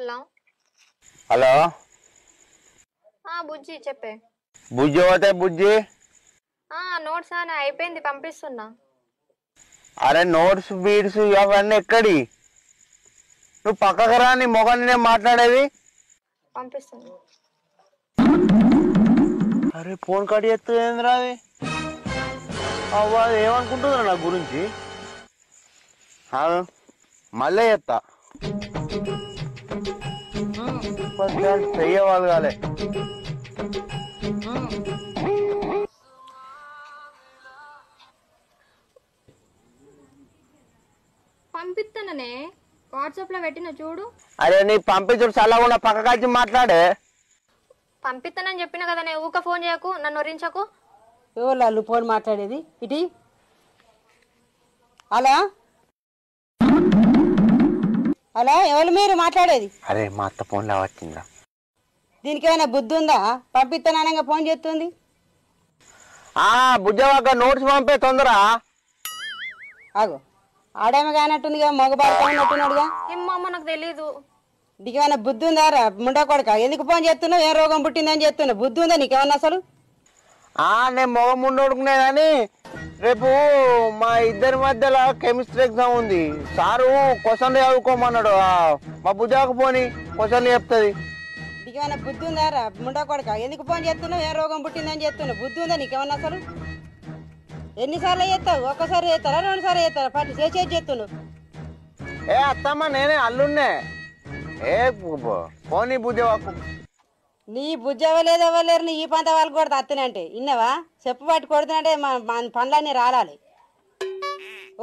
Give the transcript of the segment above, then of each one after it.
Hello hello బుజ్జి చెప్పే. బుజ్జి పోతే బుజ్జి. Notes అని అయిపోయింది, పంపిస్తున్నా. అరే నోట్స్ బీడ్స్ అవన్నీ ఎక్కడి? నువ్వు పక్కకు రా, నీ మొగాన్ని నేను మాట్లాడేది. పంపిస్తున్నా. అరే ఫోన్ కట్ చేస్తుందిరా అది. అవ్వ అది ఏమనుకుంటుందా నా గురించి? మళ్ళీ చెప్తా, చెయ్యవాళ్ళు కాలే. పంపిస్తాననే, వాట్సాప్ లో పెట్టిన చూడు. అరే నీ పంపించుడు చల్లకుండా పక్కకు వచ్చి మాట్లాడే. పంపిస్తానని చెప్పిన కదా, నేను ఊక ఫోన్ చేయకు, నన్ను వరించకు. ఎవరు ఫోన్ మాట్లాడేది ఇటీ? అలా అలా ఎవరు మీరు మాట్లాడేది? అరే మా అత్త ఫోన్లో వచ్చిందా? దీనికి ఏమైనా బుద్ధి ఉందా? పంపిస్తానగా ఫోన్ చేస్తుంది. బుజ్జవాక నోట్స్ పంపే తొందర. ఆగో ఆడేమో కానట్టుందిగా, మగ బాడుకున్నట్టున్నాడుగా. ఏమమ్మా నాకు తెలీదు. నీకేమైనా బుద్ధి ఉందా రా ముండా కొడక? ఎందుకు ఫోన్ చేస్తున్నావు? ఏ రోగం పుట్టిందని చెప్తున్నావు? బుద్ధి ఉందా నీకేమన్నా అసలు? నేను మొగ ముండోడుకునే కానీ రేపు మా ఇద్దరి మధ్యలో కెమిస్ట్రీ ఎగ్జామ్ ఉంది. సారు క్వశ్చన్లు చదువుకోమన్నాడు. మా బుజ్జాకు పోని క్వశ్చన్లు చెప్తుంది. నీకేమైనా బుద్ధి ఉందా రా ముండా కొడక? ఎందుకు ఫోన్ చేస్తున్నావు? ఏ రోగం పుట్టిందని చెప్తున్నావు? బుద్ధి ఉందా నీకేమన్నా అసలు? ఎన్నిసార్లు చేస్తావు? ఒక్కసారి చేస్తారా, 2 సార్లు చేస్తారా? పట్టు చేసేది చేస్తున్నావు. అత్తమ్మ నేనే అల్లున్నే. పోనీ బుజ్జవాకు. నీ బుజ్జి అవ్వలేదు అవ్వలేరు, నీ ఈ పంత వాళ్ళకి కూడా అత్తనంటే ఇన్నవా? చెప్పు పట్టి కొడుతున్నట్టే పనులన్నీ రాలాలి.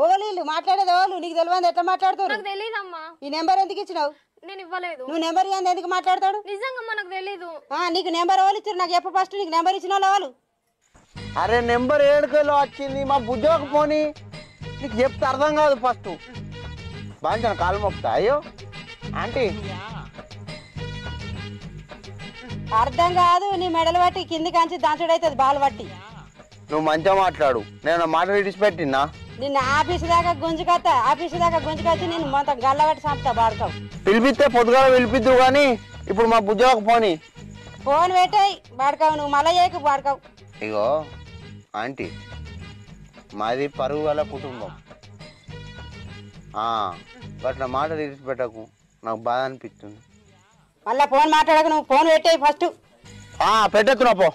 ఓలీళ్ళు మాట్లాడేది ఓలు, నీకు తెలియదు ఎట్లా మాట్లాడుతారు? నాకు తెలీదమ్మా. ఈ నెంబర్ ఎందుకు ఇచ్చినావు? నేను ఇవ్వలేదు. నువ్వు నెంబర్ ఇవ్వండి ఎందుకు మాట్లాడతాడు? నిజంగా నాకు తెలీదు. నీకు నెంబర్ వాళ్ళు ఇచ్చారు? నాకు చెప్పు ఫస్ట్, నీకు నెంబర్ ఇచ్చిన వాళ్ళు. అరే నెంబర్ 7 వచ్చింది మా బుజ్జవాకు పోనీ. నీకు చెప్తే అర్థం కాదు. ఫస్ట్ బాగా కాలు మొప్తా. అయ్యో ఆంటీ అర్థం కాదు, నీ మెడలు పట్టి కింది కంచి దంచుడైతుంది బాలు పట్టి. నువ్వు మంచిగా మాట్లాడు, నేను మాట విడిచిపెట్టినా. నిన్న ఆఫీసు దాకా గుంజుకొచ్చి నేను మొత్తం గల్లబట్టి చంపుతా బాడుకావు. పిలిపిస్తే పొద్దుగా పిలిపిద్దు కానీ ఇప్పుడు మా బుజ్జవాకు పోనీ. ఫోన్ పెట్టాయి బాడుకావు, నువ్వు మళ్ళా చేయకు బాడుకావు. ఇగో ఆంటీ, మాది పరువు గల కుటుంబం. బట్ నా మాట విడిచిపెట్టకు, నాకు బాధ అనిపిస్తుంది. మళ్ళా ఫోన్ మాట్లాడక, నువ్వు ఫోన్ పెట్టాయి ఫస్ట్. పెట్టేస్తున్నా పో.